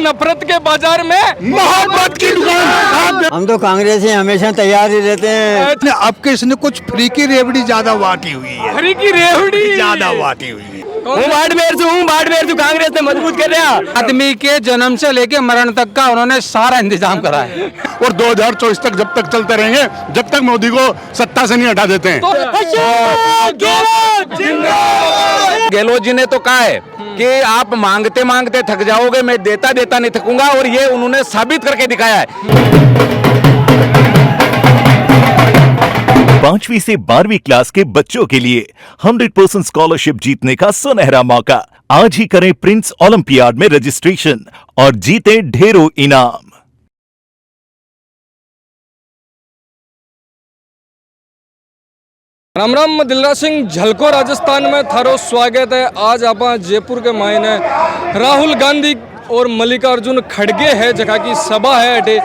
नफरत के बाजार में मोहब्बत की दुकान। हम तो कांग्रेस ही हमेशा तैयार ही रहते हैं। अब के इसने कुछ फ्री की रेवड़ी ज्यादा वाटी हुई है, हरी की रेवड़ी ज्यादा वाटी हुई है। बाड़मेर से कांग्रेस ने मजबूत कर रहा। आदमी के जन्म से लेके मरण तक का उन्होंने सारा इंतजाम करा है। और 2024 तक जब तक चलते रहेंगे, जब तक मोदी को सत्ता से नहीं हटा देते हैं। गहलोत जी ने तो कहा है कि आप मांगते मांगते थक जाओगे, मैं देता देता नहीं थकूंगा, और ये उन्होंने साबित करके दिखाया है। 5वीं से 12वीं क्लास के बच्चों के लिए 100% स्कॉलरशिप जीतने का सुनहरा मौका। आज ही करें प्रिंस ओलंपियाड में रजिस्ट्रेशन और जीते ढेरों इनाम। राम राम, दिलराज सिंह झलको राजस्थान में थारो स्वागत है। आज आप जयपुर के मायने राहुल गांधी और मल्लिकार्जुन खड़गे है, जगह की सभा है अटे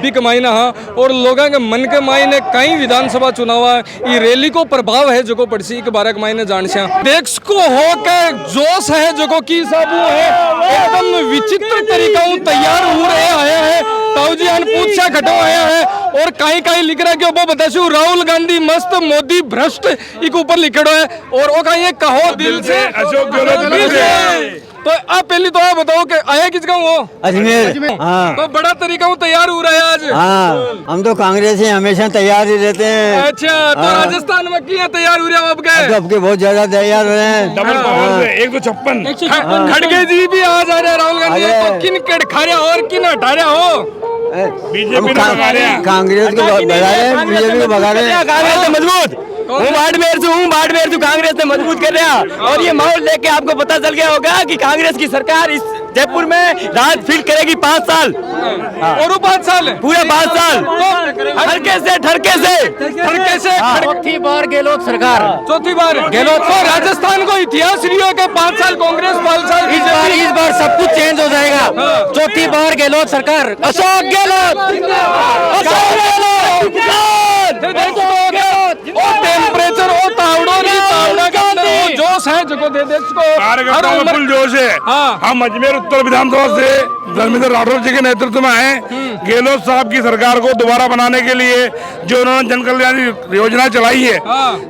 बिक मायना हाँ। और लोगों के मन के मायने कई विधानसभा चुनाव ये रैली को प्रभाव है जो को पड़सी एक बारह के मायने जान से देश को हो के जोश है जो को की साबू है एकदम विचित्र तरीका तैयार हो रहे आए हैं। ताऊजी अनपूछ से खटो आया है और कहीं कहीं लिख रहा है कि वो बताशु राहुल गांधी मस्त, मोदी भ्रष्ट एक ऊपर लिखड़ो है। और वो कहीं कहो दिल से अशोक गहलोत। तो आप पहले तो आप बताओ कि आया किस गाँव हो? अजमेर। हाँ। तो बड़ा तरीका तैयार हो रहा है आज। हाँ, हम तो कांग्रेस ही हमेशा तैयार ही रहते हैं। अच्छा, तो राजस्थान में क्या तैयार हो रहा है आपके? अब के बहुत ज्यादा तैयार हो रहे हैं। डबल पावर से 156 खड़गे जी भी आज आ रहे हैं राहुल गांधी। तो किन खा रहे और किन हटा रहे हो? बीजेपी कांग्रेस को भगा रहे हैं, बीजेपी को भगा रहे हैं। कांग्रेस ने मजबूत बाड़मेर से कांग्रेस ने मजबूत कर रहा। और ये माहौल देख के आपको पता चल गया होगा कि कांग्रेस की सरकार इस जयपुर में राज फील्ड करेगी 5 साल। और 5 साल पूरे 5 साल ठरके से चौथी बार गहलोत सरकार। चौथी बार गहलोत। तो राजस्थान को इतिहास रियो के 5 साल कांग्रेस, 5 साल इस बार सब कुछ चेंज हो जाएगा। चौथी बार गहलोत सरकार। अशोक गहलोत। टेम्परेचर हो तावड़ो नहीं तावड़ा का जोश है जो दे देश को कार्यकर्ताओं में फुल जोश है। हम अजमेर उत्तर विधानसभा से धर्मेंद्र राठौर जी के नेतृत्व में आए। गहलोत साहब की सरकार को दोबारा बनाने के लिए जो उन्होंने जन कल्याण योजना चलाई है,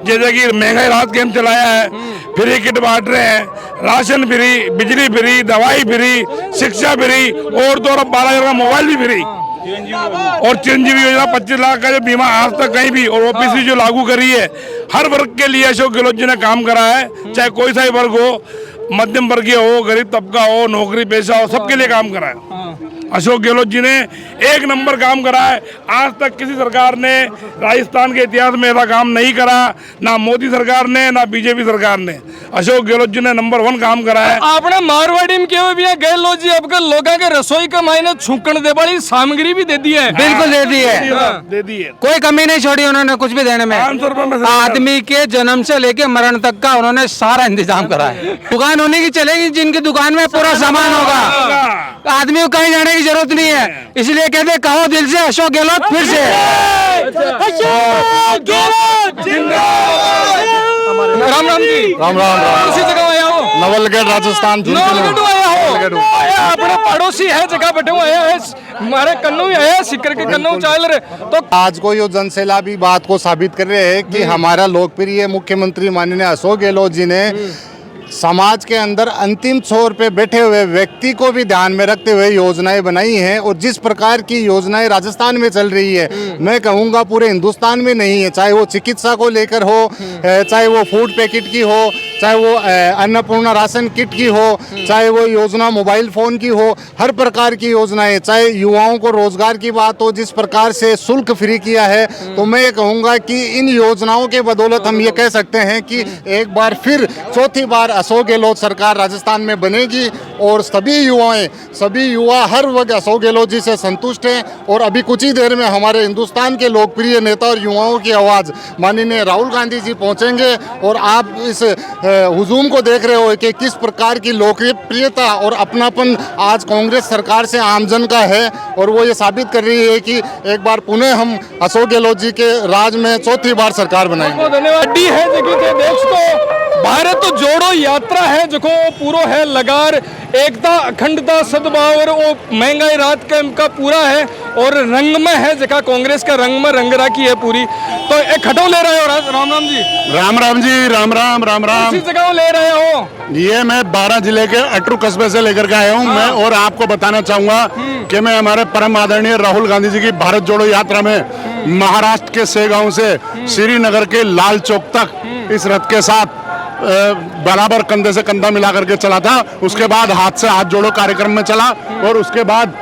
जैसे कि महंगाई राहत कैंप चलाया है, फ्री किट बांट रहे हैं, राशन फ्री, बिजली फ्री, दवाई फ्री, शिक्षा फ्री, और तो 12,000 का मोबाइल भी फ्री, और चिरंजीवी योजना 25 लाख का जो बीमा आज तक कहीं भी, और ओपीसी जो लागू करी है। हर वर्ग के लिए अशोक गहलोत जी ने काम करा है, चाहे कोई सा ही वर्ग हो, मध्यम वर्गीय हो, गरीब तबका हो, नौकरी पेशा हो, सबके लिए काम करा है। अशोक गहलोत जी ने एक नंबर काम करा है। आज तक किसी सरकार ने राजस्थान के इतिहास में ऐसा काम नहीं करा, ना मोदी सरकार ने, ना बीजेपी सरकार ने। अशोक गहलोत जी ने नंबर 1 काम करा है। आपने मारवाड़ी में क्यों भी गहलोत जी आपके लोगों के रसोई के मायने छूकण दे वाली सामग्री भी दे दी है। बिल्कुल दे दी है, दे दी है, कोई कमी नहीं छोड़ी उन्होंने कुछ भी देने में। 500 रुपए में आदमी के जन्म से लेके मरण तक का उन्होंने सारा इंतजाम करा है। दुकान होने की चलेगी जिनकी दुकान में पूरा सामान होगा, आदमी को कहीं जाने की जरूरत नहीं है। इसलिए कहते कहो दिल से अशोक गहलोत फिर से। राम राम जी। राम राम। उसी जगह आया हो? नवलगढ़ राजस्थान। नवलगढ़ आया हो? अपने पड़ोसी है जगह बैठे हुए हैं, हमारे कन्नू ही है, सिक्कर के कन्नू चाल रहे। तो आज को ये जनसैलाबी बात को साबित कर रहे हैं कि हमारा लोकप्रिय मुख्यमंत्री माननीय अशोक गहलोत जी ने समाज के अंदर अंतिम छोर पे बैठे हुए व्यक्ति को भी ध्यान में रखते हुए योजनाएं बनाई हैं। और जिस प्रकार की योजनाएं राजस्थान में चल रही है, मैं कहूँगा पूरे हिंदुस्तान में नहीं है, चाहे वो चिकित्सा को लेकर हो, चाहे वो फूड पैकेट की हो, चाहे वो अन्नपूर्णा राशन किट की हो, चाहे वो योजना मोबाइल फ़ोन की हो, हर प्रकार की योजनाएं, चाहे युवाओं को रोजगार की बात हो, जिस प्रकार से शुल्क फ्री किया है। तो मैं ये कहूँगा कि इन योजनाओं के बदौलत हम ये कह सकते हैं कि एक बार फिर चौथी बार अशोक गहलोत सरकार राजस्थान में बनेगी। और सभी युवा हर वक्त अशोक गहलोत जी से संतुष्ट हैं। और अभी कुछ ही देर में हमारे हिंदुस्तान के लोकप्रिय नेता और युवाओं की आवाज़ माननीय राहुल गांधी जी पहुँचेंगे। और आप इस हुजूम को देख रहे हो कि किस प्रकार की लोकप्रियता और अपनापन आज कांग्रेस सरकार से आमजन का है। और वो ये साबित कर रही है कि एक बार पुनः हम अशोक गहलोत जी के राज में चौथी बार सरकार बनाएंगे। धन्यवाद। है देश को भारत जोड़ो यात्रा है जो पूरो है लगार एकता अखंडता सद्भाव और वो महंगाई रात का पूरा है और रंग में है जगह कांग्रेस का रंग में रंग राखी है पूरी। तो एक खटो ले रहे हो राम राम जी। राम राम जी, राम राम राम राम। किसी जगह ले रहे हो? ये मैं 12 जिले के अटरू कस्बे से लेकर के आया हूँ मैं, और आपको बताना चाहूंगा कि मैं हमारे परम आदरणीय राहुल गांधी जी की भारत जोड़ो यात्रा में महाराष्ट्र के सेगांव से श्रीनगर के लाल चौक तक इस रथ के साथ बराबर कंधे से कंधा मिला करके चला था। उसके बाद हाथ से हाथ जोड़ो कार्यक्रम में चला, और उसके बाद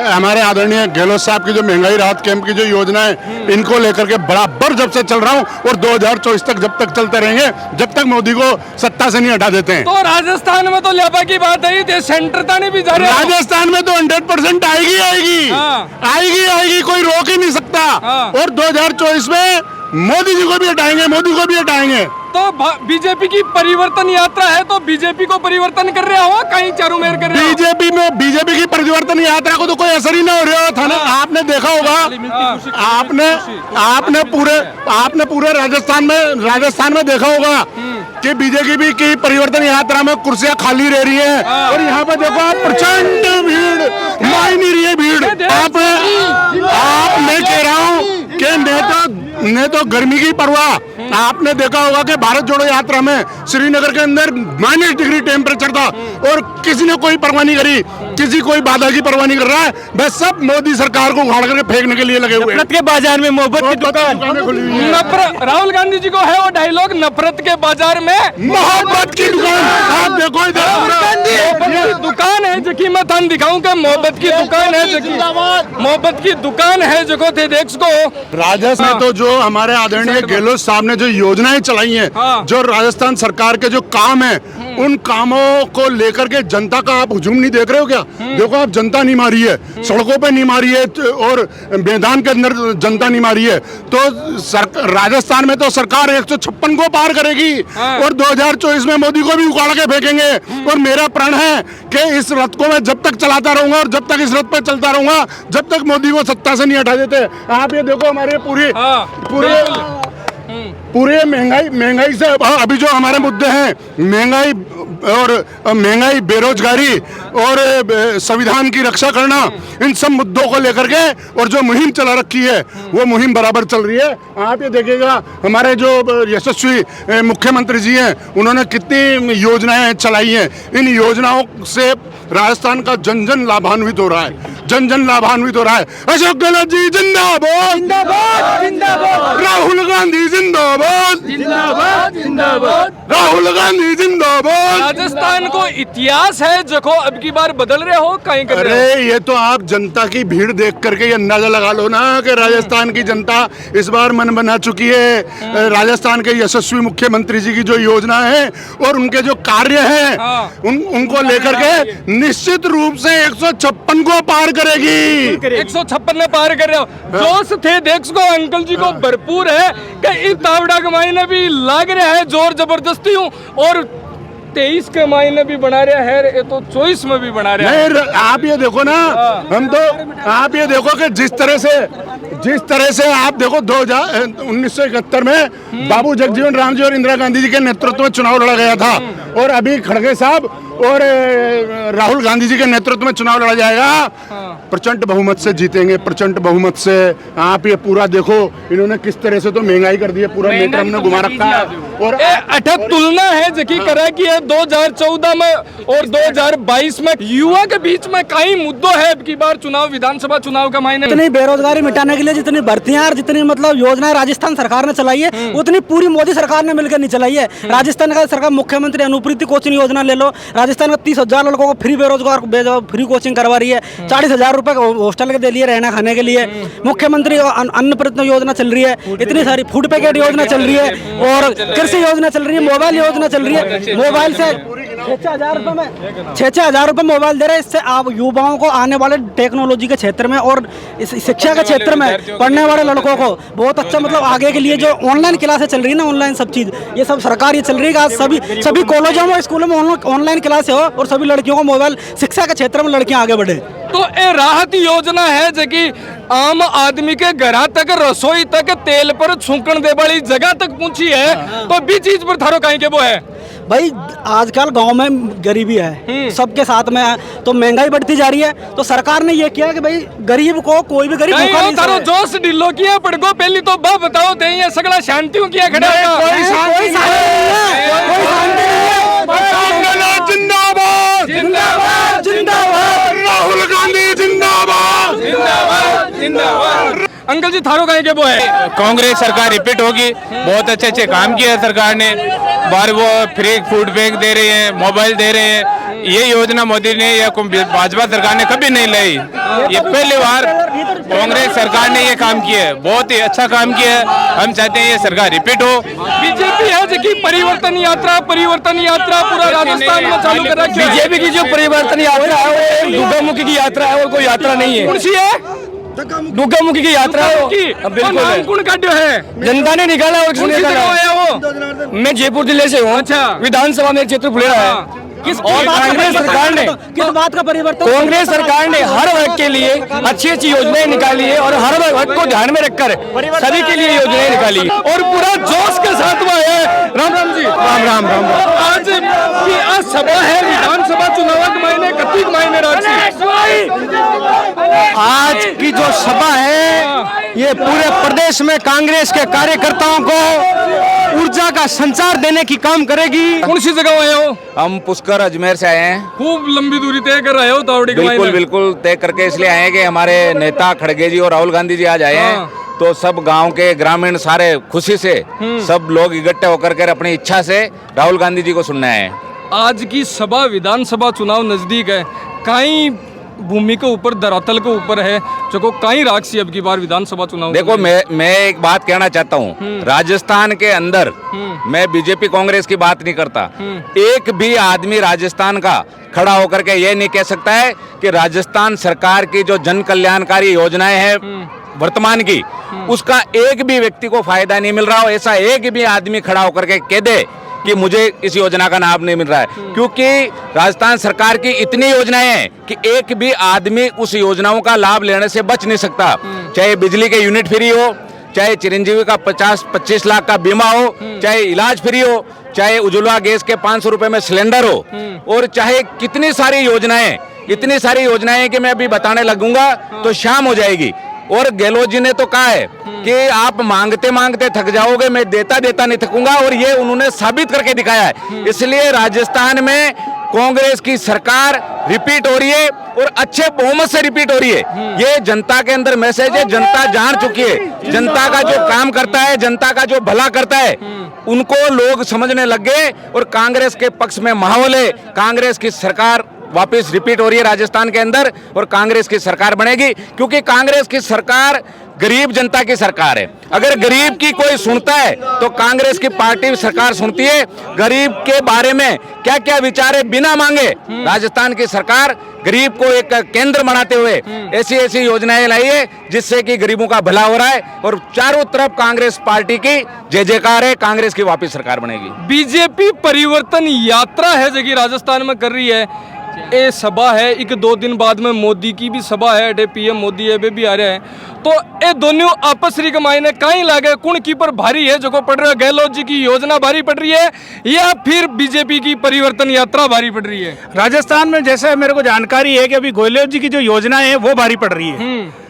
हमारे आदरणीय गहलोत साहब की जो महंगाई राहत कैंप की जो योजना है, इनको लेकर के बराबर जब से चल रहा हूँ, और 2024 तक जब तक चलते रहेंगे, जब तक मोदी को सत्ता से नहीं हटा देते हैं। तो राजस्थान में तो ल्यापा की बात है, सेंटर ताने भी जा रहे हो। राजस्थान में तो 100% आएगी आएगी आएगी आएगी, कोई रोक ही नहीं सकता। और 2024 में मोदी जी को भी हटाएंगे, मोदी को भी हटाएंगे। तो बीजेपी की परिवर्तन यात्रा है, तो बीजेपी को परिवर्तन कर रहे हो कहीं चारूमेर कर रहे हो? बीजेपी की परिवर्तन यात्रा को तो कोई असर ही नहीं हो रहा था ना। आपने देखा होगा, आपने पूरे राजस्थान में देखा होगा कि बीजेपी की परिवर्तन यात्रा में कुर्सियां खाली रह रही हैं, और यहाँ पे देखो आप प्रचंड भीड़, मान नहीं रही है भीड़। आप मैं कह रहा हूँ कि ने तो गर्मी की परवाह। आपने देखा होगा कि भारत जोड़ो यात्रा में श्रीनगर के अंदर -डिग्री टेम्परेचर था, और किसी ने कोई परवाह नहीं करी, किसी कोई बाधा की परवाह नहीं कर रहा है। बस सब मोदी सरकार को उखाड़ करके फेंकने के लिए लगे हुए हैं। नफरत के बाजार में मोहब्बत की दुकान खुली हुई है। राहुल गांधी जी को है वो डायलॉग, नफरत के बाजार में मोहब्बत की दुकान। आप देखो इधर दुकान है जो कि मैं थान दिखाऊं कि मोहब्बत की दुकान है, जो कि मोहब्बत की दुकान है जो को थे देख को। राजस्थान में तो जो हमारे आदरणीय गहलोत साहब ने जो योजनाएं चलाई हैं, जो राजस्थान सरकार के जो काम है, उन कामों को लेकर के जनता का आप हुजूम नहीं देख रहे हो क्या? देखो आप, जनता नहीं मारी है, सड़कों पे नहीं मारी है, और मैदान के अंदर जनता नहीं मारी है। तो राजस्थान में तो सरकार 156 को पार करेगी, और 2024 में मोदी को भी उखाड़ के फेंकेंगे। और मेरा प्रण है कि इस रथ को मैं जब तक चलाता रहूंगा, और जब तक इस रथ पे चलता रहूंगा, जब तक मोदी को सत्ता से नहीं हटा देते। आप ये देखो हमारे पूरे महंगाई से अभी जो हमारे मुद्दे हैं, महंगाई, बेरोजगारी और संविधान की रक्षा करना, इन सब मुद्दों को लेकर के और जो मुहिम चला रखी है, वो मुहिम बराबर चल रही है। आप ये देखिएगा हमारे जो यशस्वी मुख्यमंत्री जी हैं, उन्होंने कितनी योजनाएं चलाई हैं। इन योजनाओं से राजस्थान का जन जन लाभान्वित हो रहा है, जन जन लाभान्वित हो रहा है। अशोक गहलोत जी जिंदाबाद, जिंदाबाद, जिंदाबाद। राहुल गांधी जिंदाबाद, जिंदाबाद, जिंदाबाद। राहुल गांधी जिंदाबाद। राजस्थान को इतिहास है जो को अब की बार बदल रहे हो कहीं कर रहे हो? अरे ये तो आप जनता की भीड़ देख करके ये अंदाजा लगा लो ना कि राजस्थान की जनता इस बार मन बना चुकी है। राजस्थान के यशस्वी मुख्यमंत्री जी की जो योजना है और उनके जो कार्य हैं, उनको लेकर के निश्चित रूप से 156 को पार करेगी। 156 में पार कर रहे हो। जोश थे देख को अंकल जी को भरपूर है कि तावड़ा के मायने भी लाग रहा है जोर जबरदस्ती हूँ, और 23 के मायने भी बना रहा है, ये तो 24 में भी बना रहा है। आप ये देखो ना, आप ये देखो कि जिस तरह से आप देखो 1971 में बाबू जगजीवन राम जी और इंदिरा गांधी जी के नेतृत्व में चुनाव लड़ा गया था, और अभी खड़गे साहब और राहुल गांधी जी के नेतृत्व में चुनाव लड़ा जाएगा। प्रचंड बहुमत से जीतेंगे, प्रचंड बहुमत से। आप ये पूरा देखो, इन्होंने किस तरह से तो महंगाई कर दी है, पूरा मीटर हमने घुमा रखा है। और अटक तुलना है जकी करा की है 2014 में और 2022 में युवा के बीच में कई मुद्दों है अब की बार चुनाव, विधानसभा चुनाव का मायने। जितनी बेरोजगारी मिटाने के लिए जितनी भर्तियां और जितनी मतलब योजनाएं राजस्थान सरकार ने चलाई है, उतनी पूरी मोदी सरकार ने मिलकर नहीं चलाई है। राजस्थान का सरकार मुख्यमंत्री अनुप्रीति कोचिंग योजना ले लो, राजस्थान में 30,000 लड़कों को फ्री फ्री कोचिंग करवा रही है। 40,000 रुपए हॉस्टल के दे लिए रहना खाने के लिए। मुख्यमंत्री अन्न प्रत्न योजना चल रही है, इतनी सारी फूड पैकेट योजना चल रही है, और कृषि योजना चल रही है, मोबाइल योजना चल रही है। मोबाइल से छः हजार रुपये मोबाइल दे रहे हैं। इससे आप युवाओं को आने वाले टेक्नोलॉजी के क्षेत्र में और इस शिक्षा के क्षेत्र में पढ़ने वाले लड़कों को बहुत अच्छा मतलब आगे के लिए जो ऑनलाइन क्लासें चल रही है ना, ऑनलाइन सब चीज़ ये सब सरकार ये चल रही है। आज सभी कॉलेजों में स्कूलों में ऑनलाइन क्लास हो और सभी लड़कियों को मोबाइल शिक्षा के क्षेत्र में लड़कियां आगे बढ़े। तो ये राहत योजना है जो कि आम आदमी के घर तक रसोई तक तेल पर छूकन दे वाली जगह तक पहुंची है, तो भी चीज पर थारो कहीं के वो है भाई। आजकल गांव में गरीबी है, सबके साथ में है, तो महंगाई बढ़ती जा रही है। तो सरकार ने ये किया कि भाई गरीब को कोई भी गरीब भूखा नहीं थारो जोश ढिल्लो किया पड़को पहली तो बा बताओ दे ये सगला शांतियों किया खड़ा कोई शांति जिंदाबाद जिंदाबाद जिंदाबाद राहुल गांधी जिंदाबाद जिंदाबाद। अंकल जी थारो कहीं के वो है कांग्रेस सरकार रिपीट होगी। बहुत अच्छे अच्छे काम किए है सरकार ने। बार वो फ्री फूड बैंक दे रहे हैं, मोबाइल दे रहे हैं। ये योजना मोदी ने या भाजपा सरकार ने कभी नहीं लाई। ये पहली बार कांग्रेस सरकार ने ये काम किया है, बहुत ही अच्छा काम किया है। हम चाहते हैं ये सरकार रिपीट हो। बीजेपी है जो कि परिवर्तन यात्रा पूरा राजस्थान में चालू कर रखी है। बीजेपी की जो परिवर्तन यात्रा है वो दुर्गामुखी की यात्रा है और कोई यात्रा नहीं है। कौन सी है? दुर्गामुखी की यात्रा है वो। बिल्कुल कौन काट्यो है? जनता ने निकाला और कौन सी जगह है वो? मैं जयपुर जिले से हूँ। अच्छा। विधानसभा में क्षेत्र फुलेरा है। और कांग्रेस सरकार ने किस बात का परिवर्तन? कांग्रेस सरकार ने हर वर्ग के लिए अच्छी अच्छी योजनाएं निकाली है और हर वर्ग को ध्यान में रखकर सभी के लिए योजनाएं निकाली है और पूरा जोश के साथ में है। राम राम जी। राम राम राम राम। आज सभा है विधानसभा चुनाव के महीने कतिक महीने आज की जो सभा है ये पूरे प्रदेश में कांग्रेस के कार्यकर्ताओं को ऊर्जा का संचार देने की काम करेगी। कौन सी जगह आए हो? हम पुष्कर अजमेर से आए हैं। खूब लंबी दूरी तय कर रहे हो तावड़ी के बिल्कुल महीने। बिल्कुल तय करके इसलिए आए हैं कि हमारे नेता खड़गे जी और राहुल गांधी जी आज आए हैं। तो सब गांव के ग्रामीण सारे खुशी से सब लोग इकट्ठे होकर के अपनी इच्छा से राहुल गांधी जी को सुनना है। आज की सभा विधानसभा चुनाव नजदीक है, कई भूमि के ऊपर धरातल के ऊपर है जो को कई राक्षी अब की बार विधानसभा चुनाव। देखो मैं एक बात कहना चाहता हूँ। राजस्थान के अंदर मैं बीजेपी कांग्रेस की बात नहीं करता। एक भी आदमी राजस्थान का खड़ा होकर के ये नहीं कह सकता है कि राजस्थान सरकार की जो जन कल्याणकारी योजनाएं हैं वर्तमान की, उसका एक भी व्यक्ति को फायदा नहीं मिल रहा हो। ऐसा एक भी आदमी खड़ा होकर के कह दे कि मुझे इस योजना का लाभ नहीं मिल रहा है, क्योंकि राजस्थान सरकार की इतनी योजनाएं हैं कि एक भी आदमी उस योजनाओं का लाभ लेने से बच नहीं सकता। चाहे बिजली के यूनिट फ्री हो, चाहे चिरंजीवी का 50-25 लाख का बीमा हो, चाहे इलाज फ्री हो, चाहे उज्ज्वला गैस के 500 रुपए में सिलेंडर हो, और चाहे कितनी सारी योजनाएं, इतनी सारी योजनाएं कि मैं अभी बताने लगूंगा तो शाम हो जाएगी। और गहलोत जी ने तो कहा है कि आप मांगते मांगते थक जाओगे, मैं देता देता नहीं थकूंगा, और ये उन्होंने साबित करके दिखाया है। इसलिए राजस्थान में कांग्रेस की सरकार रिपीट हो रही है और अच्छे बहुमत से रिपीट हो रही है। ये जनता के अंदर मैसेज है, जनता जान चुकी है। जनता का जो काम करता है, जनता का जो भला करता है, उनको लोग समझने लग गए और कांग्रेस के पक्ष में माहौल है। कांग्रेस की सरकार वापस रिपीट हो रही है राजस्थान के अंदर और कांग्रेस की सरकार बनेगी, क्योंकि कांग्रेस की सरकार गरीब जनता की सरकार है। अगर गरीब की कोई सुनता है तो कांग्रेस की पार्टी सरकार सुनती है। गरीब के बारे में क्या क्या विचार है बिना मांगे राजस्थान की सरकार गरीब को एक केंद्र बनाते हुए ऐसी ऐसी योजनाएं लाई है जिससे कि गरीबों का भला हो रहा है और चारों तरफ कांग्रेस पार्टी की जय जयकार है। कांग्रेस की वापस सरकार बनेगी। बीजेपी परिवर्तन यात्रा है जो कि राजस्थान में कर रही है। ये सभा है, एक 2 दिन बाद में मोदी की भी सभा है, पीएम मोदी है वे भी आ रहे हैं। तो ये दोनों आपस के मायने कहीं लागे कुण की पर भारी है जो को पड़ रहा है? गहलोत जी की योजना भारी पड़ रही है या फिर बीजेपी की परिवर्तन यात्रा भारी पड़ रही है? राजस्थान में जैसे मेरे को जानकारी है कि अभी गहलोत जी की जो योजना है वो भारी पड़ रही है।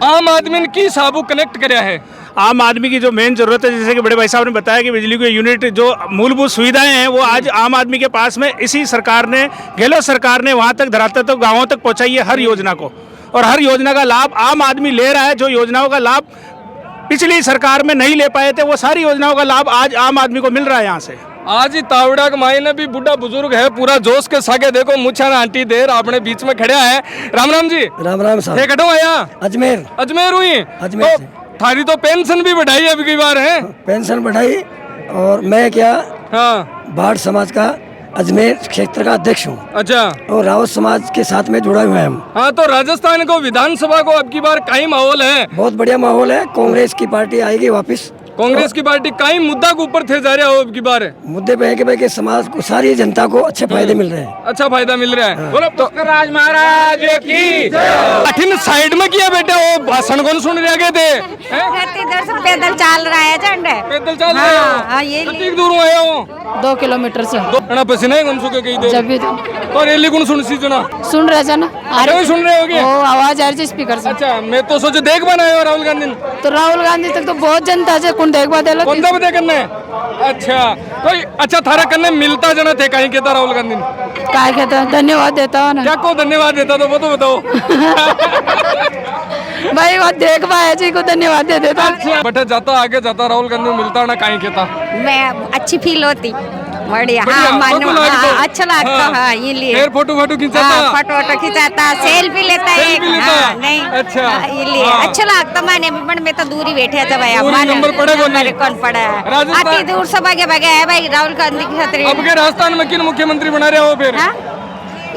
आम आदमी ने की साबु कनेक्ट कराया है। आम आदमी की जो मेन जरूरत है, जैसे कि बड़े भाई साहब ने बताया कि बिजली के यूनिट जो मूलभूत सुविधाएं हैं वो आज आम आदमी के पास में इसी सरकार ने, गहलोत सरकार ने वहां तक धरातल तक गाँवों तक पहुंचाई है हर योजना को, और हर योजना का लाभ आम आदमी ले रहा है। जो योजनाओं का लाभ पिछली सरकार में नहीं ले पाए थे वो सारी योजनाओं का लाभ आज आम आदमी को मिल रहा है यहाँ से। आज ही तावड़ा के मायने भी बुढ़ा बुजुर्ग है, पूरा जोश के सागे देखो मुछा आंटी देर अपने बीच में खड़े है। राम राम जी। राम राम साहब। ये कटो आया अजमेर। अजमेर हुई अजमेर तो थारी तो पेंशन भी बढ़ाई अब की बार है। पेंशन बढ़ाई और मैं क्या हाँ भाट समाज का अजमेर क्षेत्र का अध्यक्ष हूँ अच्छा। और रावत समाज के साथ में जुड़ा हुआ है हम। हाँ, तो राजस्थान को विधानसभा को अब की बार कई माहौल है, बहुत बढ़िया माहौल है। कांग्रेस की पार्टी आएगी वापस। कांग्रेस की पार्टी कई मुद्दा के ऊपर थे जा रहे हो अब की बार। मुद्दे पे है कि भाई कि समाज को, सारी जनता को अच्छे फायदे मिल रहे हैं। अच्छा फायदा मिल रहा है। बोलो तो राज महाराज की कठिन साइड में किया बेटे, वो भाषण कौन सुन रहे थे? इधर से पैदल चल रहा है झंडे, पैदल चल रहे हो? हाँ, ये कितनी दूर आए हो? 2 किलोमीटर से। दो पसीना ही कौन सुके कही दे जब भी तो रैली कौन सुन सी जना सुन रहे थे ना, अरे सुन रहे होगे? वो आवाज आ रही थी स्पीकर से। अच्छा, मैं तो सोचे देख बनाए हो राहुल गांधी। तो राहुल गांधी तक तो बहुत जनता से कौन देख पाते लोग। कौन सा बता करने? अच्छा, कोई अच्छा थारा करने मिलता जना थे कहीं कहता राहुल गांधी क्या कहता है? धन्यवाद देता हूँ ना। क्या को धन्यवाद देता तो वो तो बताओ। भाई वो देख पाए जी को धन्यवाद दे देता। अच्छा, बटे जाता आगे जाता राहुल गांधी मिलता ना कहीं कहता। मैं अच्छी फील होती, बढ़िया। बढ़िया, हाँ, मानो, तो लगता। हाँ, अच्छा लगता। हाँ, ये लिए फिर फोटो खींचाता। हाँ, फोटो खिंचाता, सेल्फी लेता है। सेल्फी लेता। हाँ, नहीं अच्छा, हाँ, ये लिए हाँ। अच्छा लगता। मैंने भी में तो दूरी बैठे थे भाई। दूरी नंबर पड़े कौन नहीं? कौन पड़ा है? राजस्थान- अति दूर से भागे भागे है भाई राहुल गांधी की छतरी। अब के राजस्थान में किन मुख्यमंत्री बना रहे हो फिर?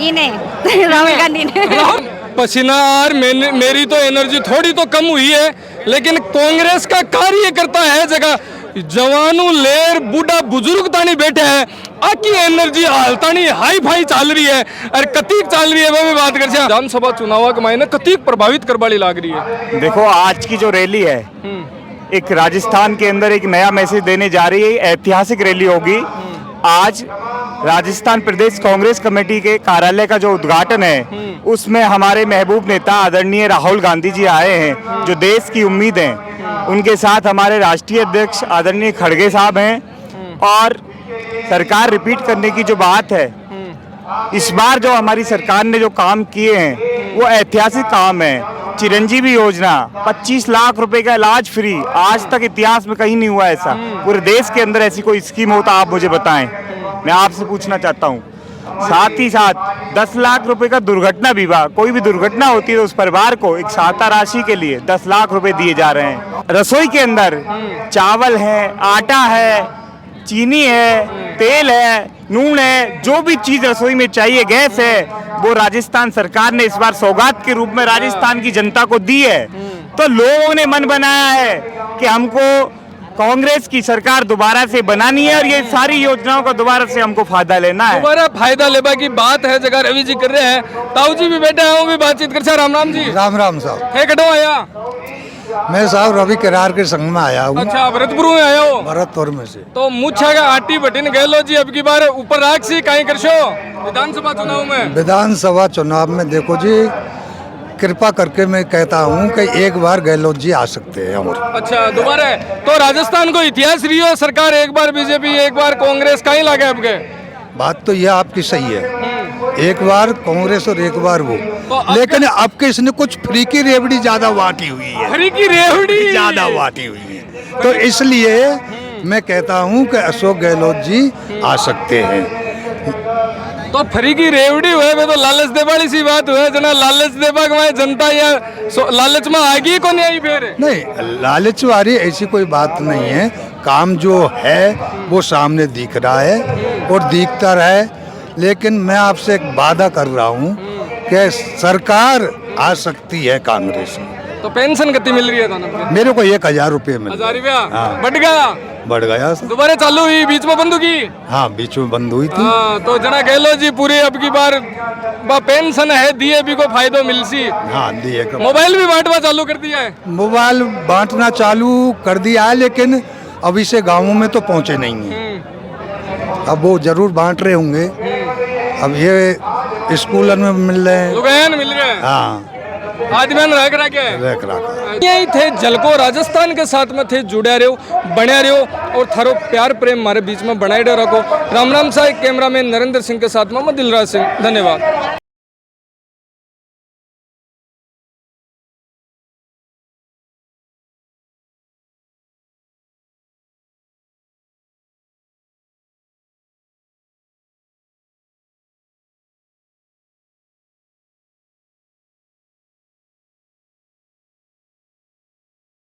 ये नहीं राहुल गांधी ने। पसीना और मेरी तो एनर्जी थोड़ी तो कम हुई है, लेकिन कांग्रेस का कार्य करता है जगह जवानों लेर बूढ़ा बुजुर्ग तानी बैठे हैं, आकी एनर्जी हालतानी हाई फाई चल रही है और कतीक चल रही है। वो भी बात कर विधानसभा चुनाव के मायने कतीक प्रभावित करवाली लाग रही है। देखो आज की जो रैली है एक राजस्थान के अंदर एक नया मैसेज देने जा रही है। ऐतिहासिक रैली होगी। आज राजस्थान प्रदेश कांग्रेस कमेटी के कार्यालय का जो उद्घाटन है उसमें हमारे महबूब नेता आदरणीय राहुल गांधी जी आए हैं, जो देश की उम्मीद हैं। उनके साथ हमारे राष्ट्रीय अध्यक्ष आदरणीय खड़गे साहब हैं। और सरकार रिपीट करने की जो बात है, इस बार जो हमारी सरकार ने जो काम किए हैं वो ऐतिहासिक काम है। चिरंजीवी योजना, 25 लाख रुपए का इलाज फ्री, आज तक इतिहास में कहीं नहीं हुआ ऐसा। पूरे देश के अंदर ऐसी कोई स्कीम हो तो आप मुझे बताएं, मैं आपसे पूछना चाहता हूं। साथ ही साथ 10 लाख रुपए का दुर्घटना बीमा, कोई भी दुर्घटना होती है तो उस परिवार को एक सहायता राशि के लिए 10 लाख रुपए दिए जा रहे हैं। रसोई के अंदर चावल है, आटा है, चीनी है, तेल है, नून है, जो भी चीज रसोई में चाहिए, गैस है, वो राजस्थान सरकार ने इस बार सौगात के रूप में राजस्थान की जनता को दी है। तो लोगों ने मन बनाया है कि हमको कांग्रेस की सरकार दोबारा से बनानी है और ये सारी योजनाओं का दोबारा से हमको फायदा लेना है। दोबारा फायदा लेबा की बात है जगह रवि जी कर रहे हैं, ताऊ जी भी बैठे हैं, वो भी बातचीत कर रहे। राम राम जी। राम राम साहब। है कटो आया? मैं साहब रवि किरार के संग में आया हूँ। अच्छा, भरतपुर में आया हो? भरतपुर में से। तो मुच्छा का आटी बटिन गहलो जी अब की बार ऊपर राख सी कहीं करशो विधानसभा चुनाव में। विधानसभा चुनाव में देखो जी, कृपा करके मैं कहता हूँ कि एक बार गहलोत जी आ सकते हैं। और अच्छा, दोबारा तो राजस्थान को इतिहास रही है सरकार, एक बार बीजेपी एक बार कांग्रेस कहीं लगे आपके? बात तो यह आपकी सही है, एक बार कांग्रेस और एक बार वो, लेकिन अब के इसने कुछ फ्री की रेवड़ी ज्यादा बांटी हुई है। फ्री की रेवड़ी ज्यादा बांटी हुई है, तो इसलिए मैं कहता हूँ कि अशोक गहलोत जी आ सकते हैं। तो फ्री की रेवड़ी हुए तो लालच दे वाली सी बात हुए जना, लालच देबा के जनता या लालच में आएगी को नहीं आई फिर? नहीं, लालच वाली ऐसी कोई बात नहीं है। काम जो है वो सामने दिख रहा है और दिखता रहे, लेकिन मैं आपसे एक वादा कर रहा हूँ कि सरकार आ सकती है कांग्रेस में। तो पेंशन कितनी मिल रही है था? मेरे को 1000 रुपये मिल। 1000 रुपया? हाँ। बढ़ गया? बढ़ गया सर। दोबारा चालू हुई, बीच में बंद होगी? हाँ, बीच में बंद हुई थी। हाँ, तो जना गहलोत जी पूरी अब की बार पेंशन है दिए भी को फायदो मिल सी। हाँ, दिए। मोबाइल भी बांटवा चालू कर दिया है? मोबाइल बांटना चालू कर दिया है, लेकिन अभी से गाँवों में तो पहुँचे नहीं है। अब वो जरूर बांट रहे होंगे। अब ये स्कूलों में मिल रहे हैं, मिल रहे हैं। हाँ, आदमी रख यही थे जलको राजस्थान के साथ में थे, जुड़े रहो, बने रहो और थारो प्यार प्रेम हमारे बीच में बनाए रखो। राम राम साहब। कैमरामैन नरेंद्र सिंह के साथ में मैं दिलराज सिंह, धन्यवाद।